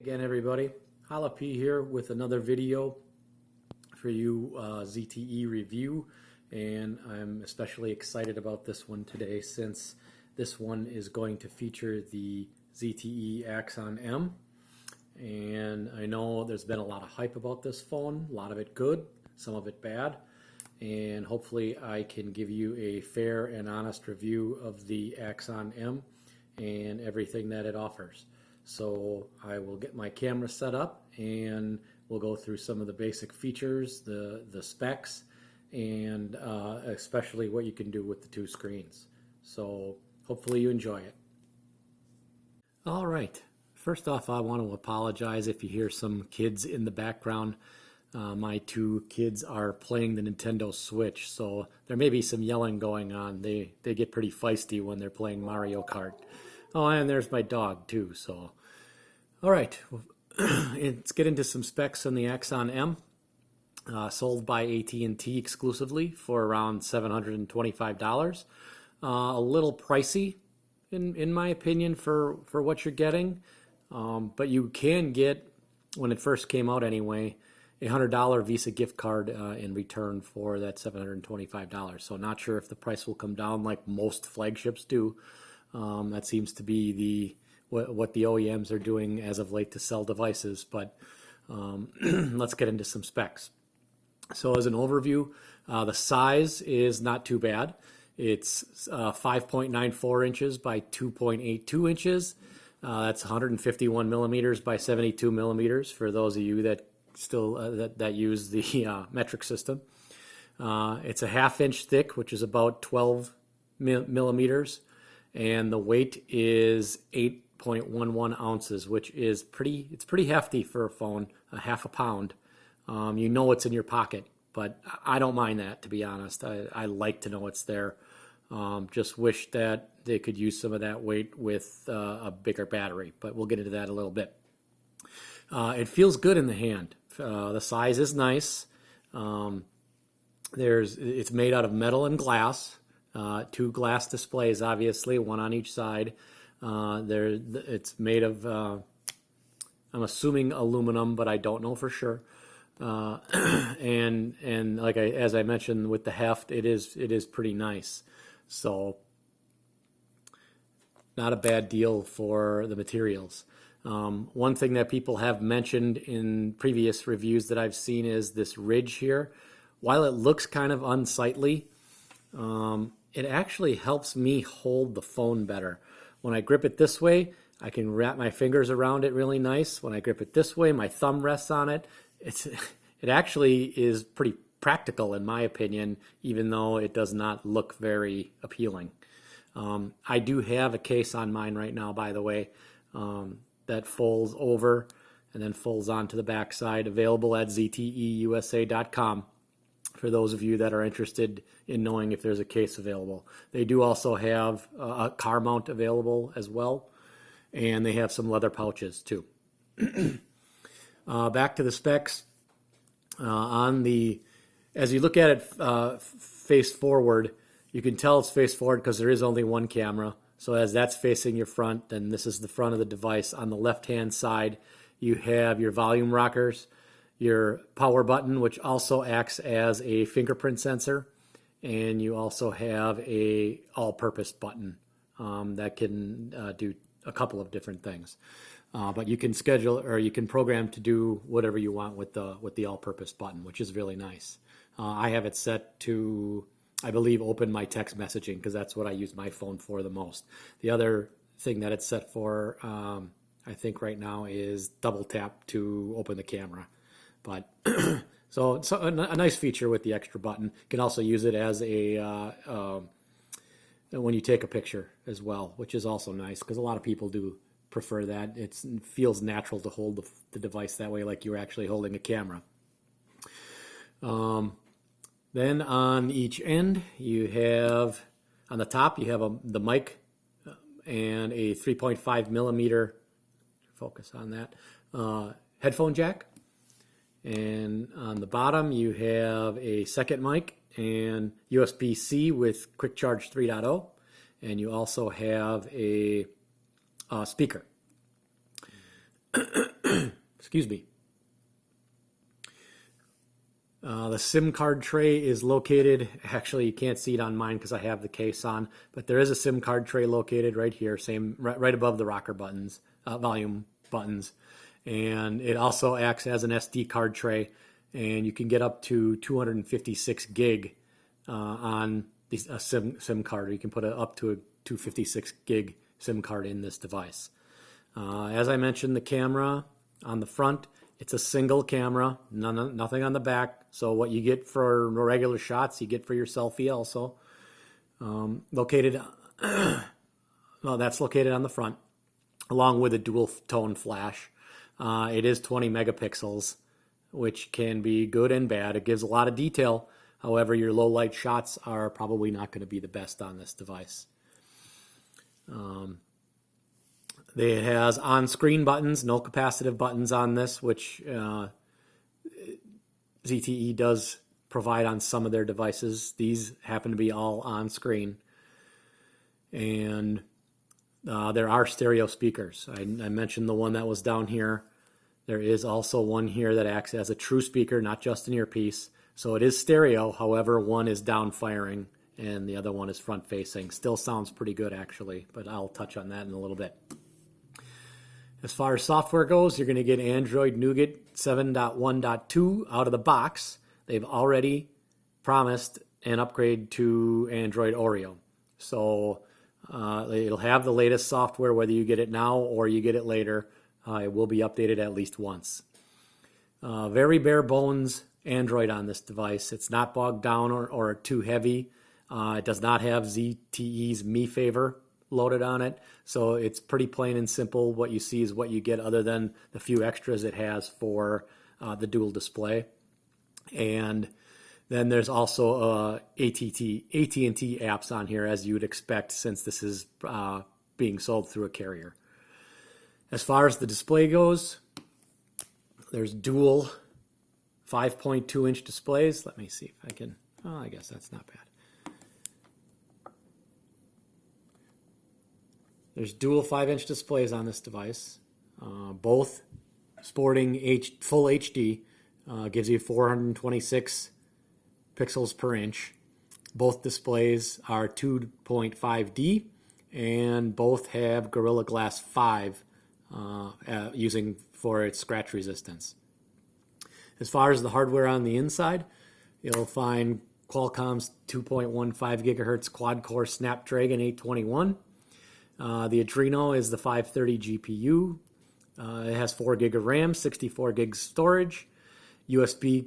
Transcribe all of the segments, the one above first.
Again, everybody, Holla P here with another video for you ZTE review, and I'm especially excited about this one today since this one is going to feature the ZTE Axon M. And I know there's been a lot of hype about this phone, a lot of it good, some of it bad, and hopefully I can give you a fair and honest review of the Axon M and everything that it offers. So I will get my camera set up and we'll go through some of the basic features, the specs, and especially what you can do with the two screens. So hopefully you enjoy it. All right. First off, I want to apologize if you hear some kids in the background. My two kids are playing the Nintendo Switch, so there may be some yelling going on. They get pretty feisty when they're playing Mario Kart. Oh, and there's my dog too. So, all right, let's get into some specs on the Axon M. Sold by AT&T exclusively for around $725. A little pricey, in my opinion, for what you're getting. But you can get, when it first came out anyway, a $100 Visa gift card in return for that $725. So not sure if the price will come down like most flagships do. That seems to be what the OEMs are doing as of late to sell devices. But let's get into some specs. So as an overview, the size is not too bad. It's 5.94 inches by 2.82 inches. That's 151 millimeters by 72 millimeters for those of you that still that use the metric system. It's a half-inch thick, which is about 12 millimeters, and the weight is 8.11 ounces, which is pretty hefty for a phone, a half a pound. You know it's in your pocket, but I don't mind that, to be honest. I like to know it's there. Just wish that they could use some of that weight with a bigger battery, but we'll get into that a little bit. It feels good in the hand. The size is nice. It's made out of metal and glass. Two glass displays, obviously, one on each side. It's made of, I'm assuming aluminum, but I don't know for sure. And like as I mentioned with the heft, it is pretty nice. So not a bad deal for the materials. One thing that people have mentioned in previous reviews that I've seen is this ridge here. While it looks kind of unsightly, it actually helps me hold the phone better. When I grip it this way, I can wrap my fingers around it really nice. When I grip it this way, my thumb rests on it. It actually is pretty practical in my opinion, even though it does not look very appealing. I do have a case on mine right now, by the way, that folds over and then folds onto the backside, available at ZTEUSA.com for those of you that are interested in knowing if there's a case available. They do also have a car mount available as well, and they have some leather pouches too. Back to the specs. As you look at it face forward, you can tell it's face forward because there is only one camera. So as that's facing your front, then this is the front of the device. On the left-hand side, you have your volume rockers, your power button, which also acts as a fingerprint sensor, and you also have a all-purpose button that can do a couple of different things. But you can schedule or you can program to do whatever you want with the all-purpose button, which is really nice. I have it set to, I believe, open my text messaging because that's what I use my phone for the most. The other thing that it's set for, I think right now, is double tap to open the camera. But so it's a nice feature with the extra button. You can also use it as a when you take a picture as well, which is also nice because a lot of people do prefer that. It feels natural to hold the device that way, like you're actually holding a camera. Then on each end, you have, on the top, you have the mic and a 3.5 millimeter, focus on that, headphone jack. And on the bottom, you have a second mic and USB-C with Quick Charge 3.0. And you also have a speaker. Excuse me. The SIM card tray is located, actually you can't see it on mine because I have the case on, but there is a SIM card tray located right here, right above the rocker buttons, volume buttons. And it also acts as an SD card tray, and you can get up to 256 gig on a SIM card. You can put up to a 256 gig SIM card in this device. As I mentioned, the camera on the front, it's a single camera, nothing on the back. So what you get for regular shots, you get for your selfie also. Located, well, that's located on the front, along with a dual tone flash. It is 20 megapixels, which can be good and bad. It gives a lot of detail. However, your low light shots are probably not going to be the best on this device. It has on-screen buttons, no capacitive buttons on this, which ZTE does provide on some of their devices. These happen to be all on-screen. And there are stereo speakers. I mentioned the one that was down here. There is also one here that acts as a true speaker, not just an earpiece. So it is stereo. However, one is down firing and the other one is front facing. Still sounds pretty good actually, but I'll touch on that in a little bit. As far as software goes, you're going to get Android Nougat 7.1.2 out of the box. They've already promised an upgrade to Android Oreo. So it'll have the latest software whether you get it now or you get it later. It will be updated at least once. Very bare bones Android on this device. It's not bogged down or too heavy. It does not have ZTE's Me Favor loaded on it, so it's pretty plain and simple. What you see is what you get, other than the few extras it has for the dual display. And then there's also AT&T apps on here, as you would expect, since this is being sold through a carrier. As far as the display goes, there's dual 5.2-inch displays. Let me see if I can, oh, I guess that's not bad. There's dual 5-inch displays on this device, both sporting full HD, gives you 426 pixels per inch. Both displays are 2.5D, and both have Gorilla Glass 5 using for its scratch resistance. As far as the hardware on the inside, you'll find Qualcomm's 2.15 gigahertz quad-core Snapdragon 821. The Adreno is the 530 GPU. It has 4 gig of RAM, 64 gig storage, USB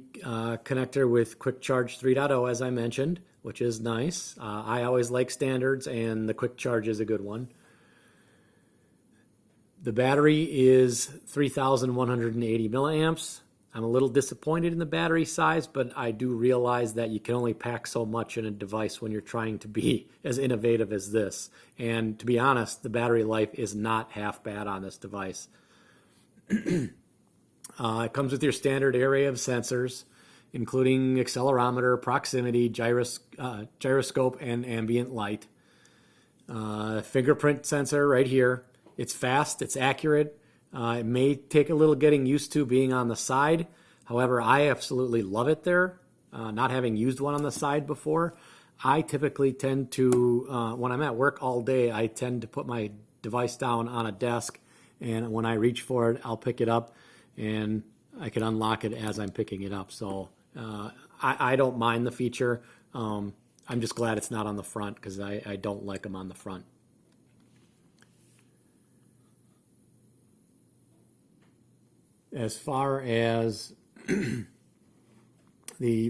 connector with Quick Charge 3.0, as I mentioned, which is nice. I always like standards, and the Quick Charge is a good one. The battery is 3,180 milliamps. I'm a little disappointed in the battery size, but I do realize that you can only pack so much in a device when you're trying to be as innovative as this. And to be honest, the battery life is not half bad on this device. It comes with your standard array of sensors, including accelerometer, proximity, gyroscope, and ambient light. Fingerprint sensor right here. It's fast, it's accurate. It may take a little getting used to being on the side. However, I absolutely love it there. Not having used one on the side before, I typically tend to, when I'm at work all day, I tend to put my device down on a desk, and when I reach for it, I'll pick it up, and I can unlock it as I'm picking it up. So I don't mind the feature. I'm just glad it's not on the front, because I don't like them on the front. As far as the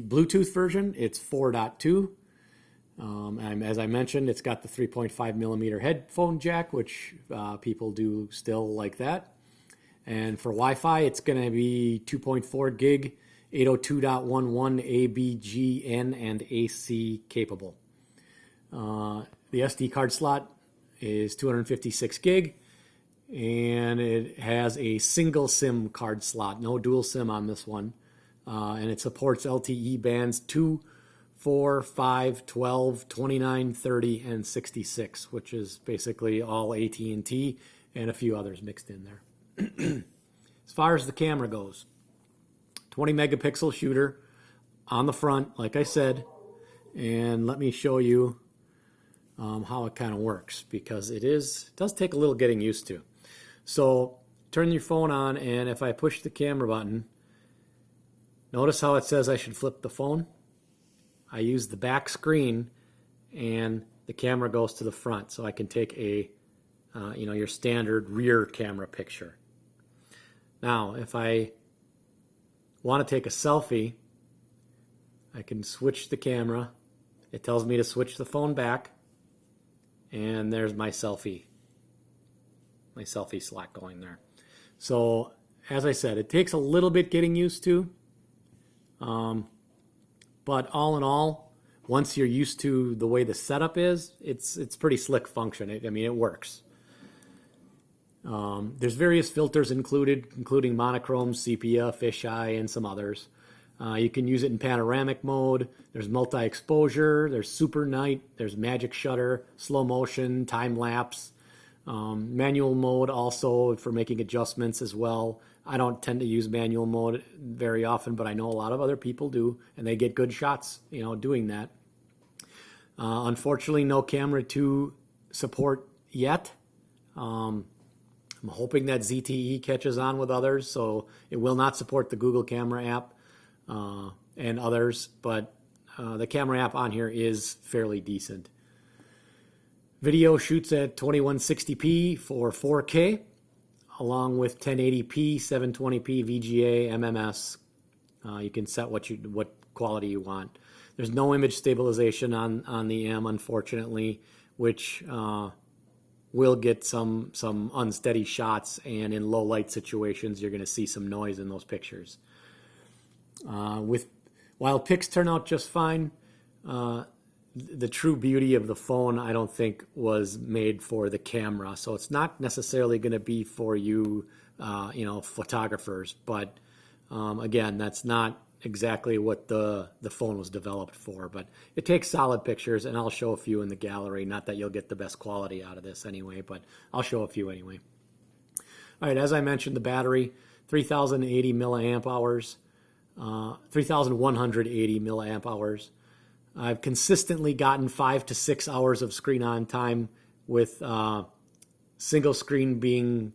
Bluetooth version, it's 4.2. As I mentioned, it's got the 3.5 millimeter headphone jack, which people do still like that. And for Wi-Fi, it's going to be 2.4 gig, 802.11 ABGN and AC capable. The SD card slot is 256 gig. And it has a single SIM card slot, no dual SIM on this one. And it supports LTE bands 2, 4, 5, 12, 29, 30, and 66, which is basically all AT&T and a few others mixed in there. as far as the camera goes, 20 megapixel shooter on the front, like I said, and let me show you how it kind of works, because it does take a little getting used to. So turn your phone on, and if I push the camera button, notice how it says I should flip the phone. I use the back screen, and the camera goes to the front, so I can take a your standard rear camera picture. Now, if I want to take a selfie, I can switch the camera. It tells me to switch the phone back, and there's my selfie slot going there. So, as I said, it takes a little bit getting used to, but all in all, once you're used to the way the setup is, it's pretty slick function. It works. There's various filters included, including monochrome, sepia, fisheye, and some others. You can use it in panoramic mode. There's multi-exposure, there's super night, there's magic shutter, slow motion, time lapse, manual mode also for making adjustments as well. I don't tend to use manual mode very often, but I know a lot of other people do, and they get good shots, doing that. Unfortunately, no camera 2 support yet. I'm hoping that ZTE catches on with others, so it will not support the Google Camera app and others, but the camera app on here is fairly decent. Video shoots at 2160p for 4K, along with 1080p, 720p, VGA, MMS. You can set what quality you want. There's no image stabilization on the M, unfortunately, which will get some unsteady shots, and in low light situations, you're going to see some noise in those pictures. While pics turn out just fine, the true beauty of the phone, I don't think, was made for the camera. So it's not necessarily going to be for you, photographers. But again, that's not exactly what the phone was developed for. But it takes solid pictures, and I'll show a few in the gallery. Not that you'll get the best quality out of this anyway, but I'll show a few anyway. All right, as I mentioned, the battery, 3,080 milliamp hours, 3,180 milliamp hours. I've consistently gotten 5 to 6 hours of screen on time, with single screen being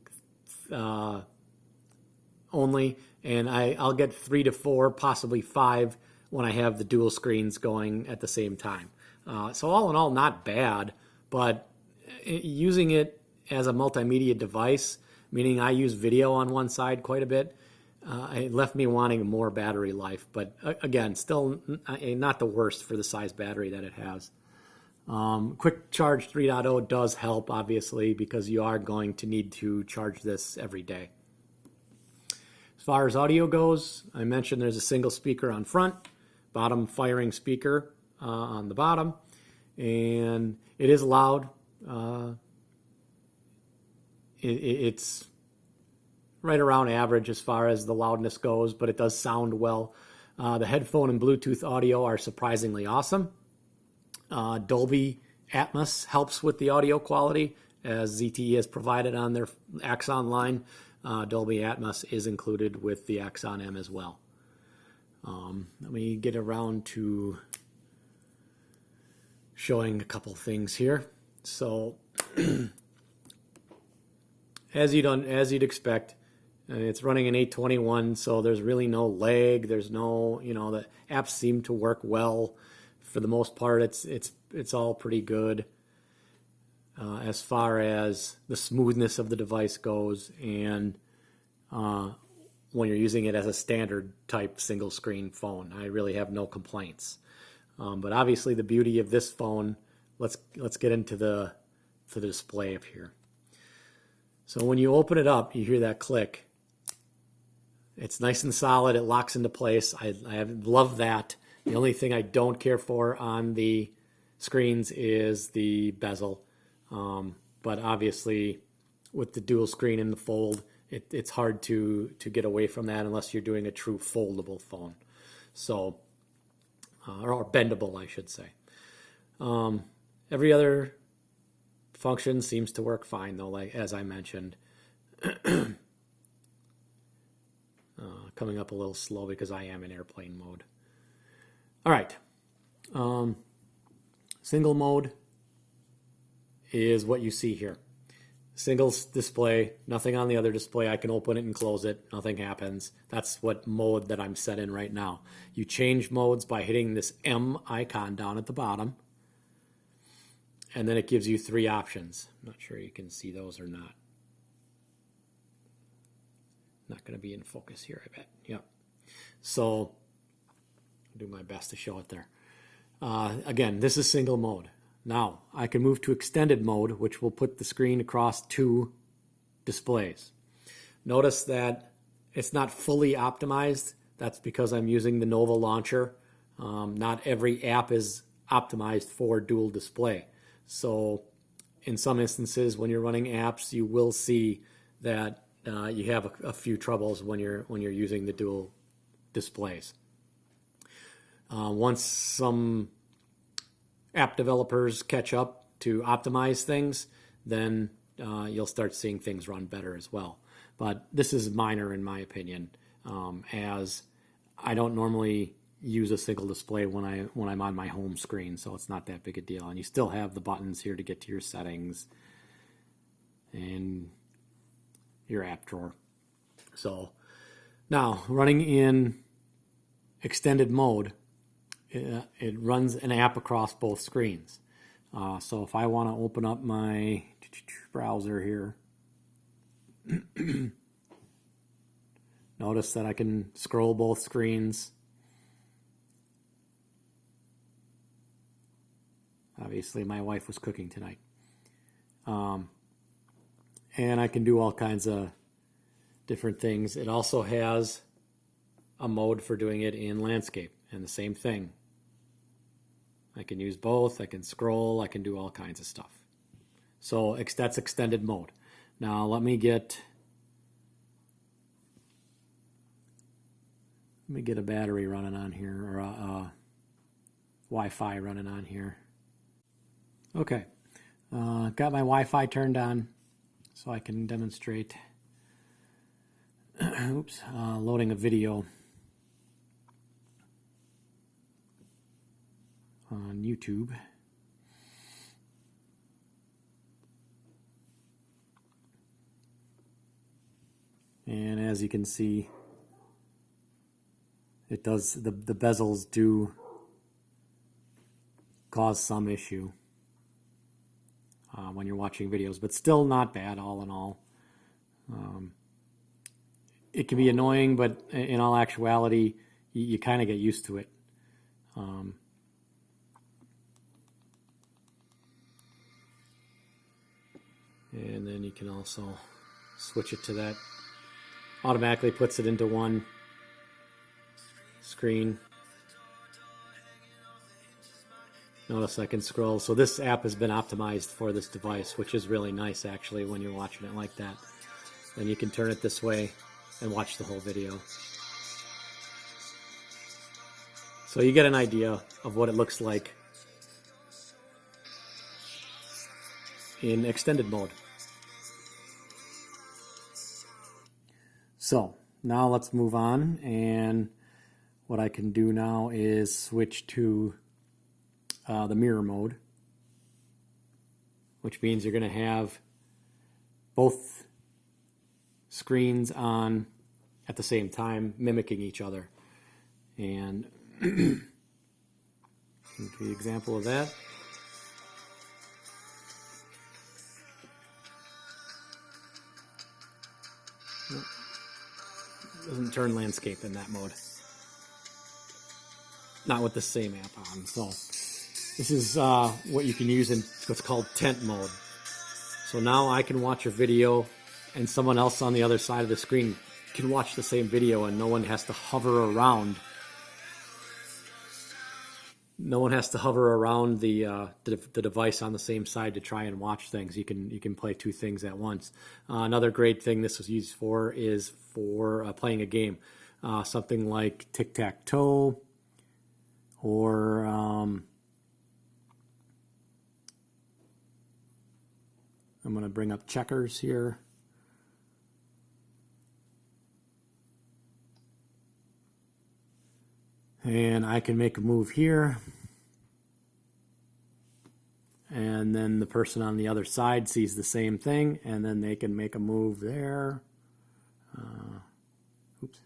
only, and I'll get 3 to 4, possibly 5 when I have the dual screens going at the same time. So all in all, not bad, but using it as a multimedia device, meaning I use video on one side quite a bit, it left me wanting more battery life, but again, still not the worst for the size battery that it has. Quick Charge 3.0 does help, obviously, because you are going to need to charge this every day. As far as audio goes, I mentioned there's a single speaker on front, bottom firing speaker on the bottom, and it is loud. It's right around average as far as the loudness goes, but it does sound well. The headphone and Bluetooth audio are surprisingly awesome. Dolby Atmos helps with the audio quality, as ZTE has provided on their Axon line. Dolby Atmos is included with the Axon M as well. Let me get around to showing a couple things here. So, as you'd expect, it's running an 821, so there's really no lag. There's no, the apps seem to work well for the most part. It's all pretty good as far as the smoothness of the device goes, and when you're using it as a standard type single screen phone, I really have no complaints. But obviously, the beauty of this phone, let's get into the display up here. So when you open it up, you hear that click. It's nice and solid. It locks into place. I love that. The only thing I don't care for on the screens is the bezel. But obviously, with the dual screen in the fold, it's hard to get away from that unless you're doing a true foldable phone. So, or bendable, I should say. Every other function seems to work fine, though, like as I mentioned. coming up a little slow because I am in airplane mode. All right. Single mode is what you see here. Single display, nothing on the other display. I can open it and close it. Nothing happens. That's what mode that I'm set in right now. You change modes by hitting this M icon down at the bottom. And then it gives you 3 options. I'm not sure you can see those or not. Not going to be in focus here, I bet. Yep. So I'll do my best to show it there. Again, this is single mode. Now, I can move to extended mode, which will put the screen across 2 displays. Notice that it's not fully optimized. That's because I'm using the Nova launcher. Not every app is optimized for dual display. So in some instances, when you're running apps, you will see that you have a few troubles when you're using the dual displays. Once some app developers catch up to optimize things, then you'll start seeing things run better as well. But this is minor in my opinion, as I don't normally use a single display when I'm on my home screen, so it's not that big a deal. And you still have the buttons here to get to your settings and your app drawer. So now running in extended mode, it runs an app across both screens. So if I want to open up my browser here, notice that I can scroll both screens. Obviously, my wife was cooking tonight. And I can do all kinds of different things. It also has a mode for doing it in landscape, and the same thing. I can use both. I can scroll. I can do all kinds of stuff. So that's extended mode. Now let me get a battery running on here, or a Wi-Fi running on here. Okay, got my Wi-Fi turned on so I can demonstrate loading a video on YouTube. And as you can see, it does, the bezels do cause some issue when you're watching videos, but still not bad all in all. It can be annoying, but in all actuality, you kind of get used to it. And then you can also switch it to that. Automatically puts it into one screen. Notice I can scroll. So this app has been optimized for this device, which is really nice actually when you're watching it like that. Then you can turn it this way and watch the whole video. So you get an idea of what it looks like in extended mode. So now let's move on, and what I can do now is switch to the mirror mode, which means you're going to have both screens on at the same time, mimicking each other. And I'll give you an example of that. Doesn't turn landscape in that mode. Not with the same app on. So this is what you can use in what's called tent mode. So now I can watch a video and someone else on the other side of the screen can watch the same video, and no one has to hover around. No one has to hover around the device on the same side to try and watch things. You can play 2 things at once. Another great thing this was used for is for playing a game, something like tic-tac-toe, or I'm going to bring up checkers here. And I can make a move here. And then the person on the other side sees the same thing, and then they can make a move there. Oops.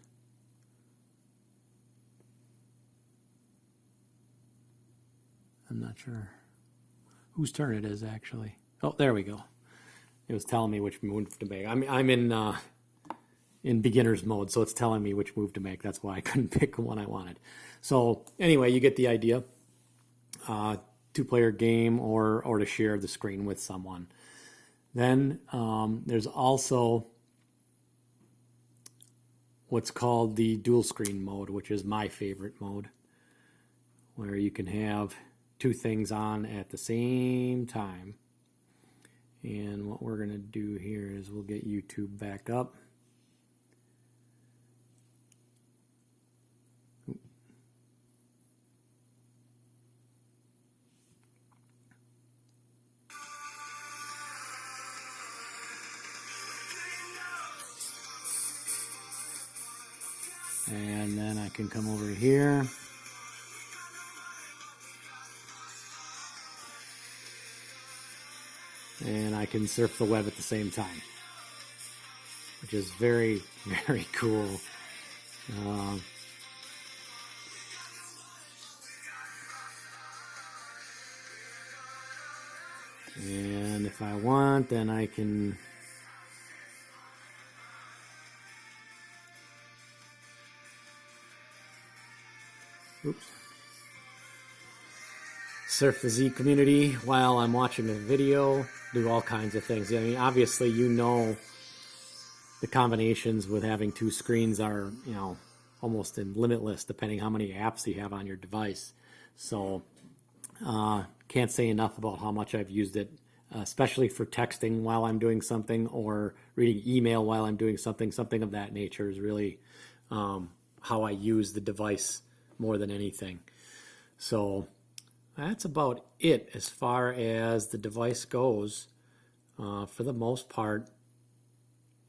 I'm not sure whose turn it is, actually. Oh, there we go. It was telling me which move to make. I'm in beginner's mode, so it's telling me which move to make. That's why I couldn't pick the one I wanted. So anyway, you get the idea. Two-player game or to share the screen with someone. Then there's also what's called the dual screen mode, which is my favorite mode, where you can have two things on at the same time. And what we're going to do here is we'll get YouTube back up. And then I can come over here. And I can surf the web at the same time, which is very, very cool. And if I want, then I can surf the Z community while I'm watching a video, do all kinds of things. I mean, obviously, you know, the combinations with having two screens are, you know, almost limitless depending how many apps you have on your device. So can't say enough about how much I've used it, especially for texting while I'm doing something or reading email while I'm doing something. Something of that nature is really how I use the device more than anything. So that's about it as far as the device goes. For the most part,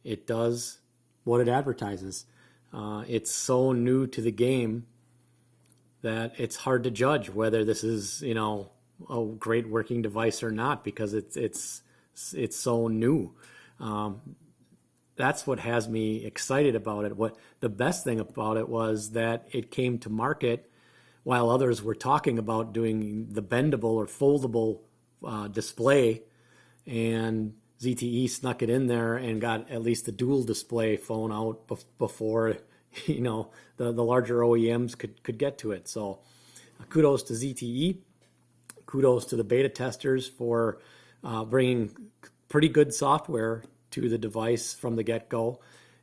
it does what it advertises. It's so new to the game that it's hard to judge whether this is, you know, a great working device or not, because it's so new. That's what has me excited about it. What the best thing about it was that it came to market while others were talking about doing the bendable or foldable display, and ZTE snuck it in there and got at least the dual display phone out before, you know, the larger OEMs could get to it. So kudos to ZTE. Kudos to the beta testers for bringing pretty good software to the device from the get-go.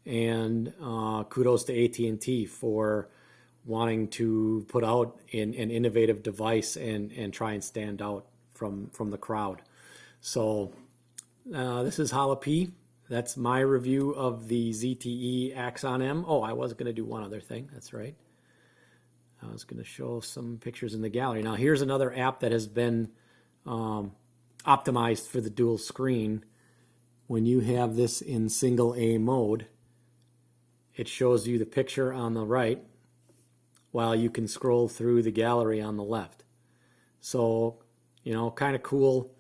And kudos to AT&T for wanting to put out an innovative device and try and stand out from the crowd. So this is Jalapy. That's my review of the ZTE Axon M. Oh, I was going to do one other thing. That's right. I was going to show some pictures in the gallery. Now, here's another app that has been optimized for the dual screen. When you have this in single A mode, it shows you the picture on the right while you can scroll through the gallery on the left. So, you know, kind of cool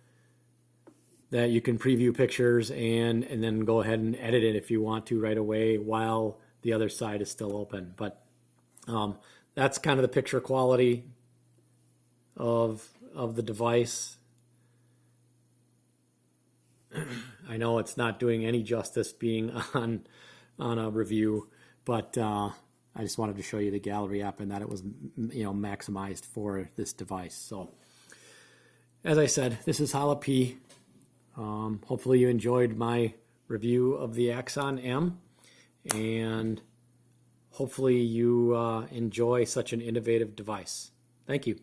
that you can preview pictures and then go ahead and edit it if you want to right away while the other side is still open. But that's kind of the picture quality of the device. I know it's not doing any justice being on a review, but I just wanted to show you the gallery app and that it was, you know, maximized for this device. So, as I said, this is Jalapy. Hopefully you enjoyed my review of the Axon M, and hopefully you enjoy such an innovative device. Thank you.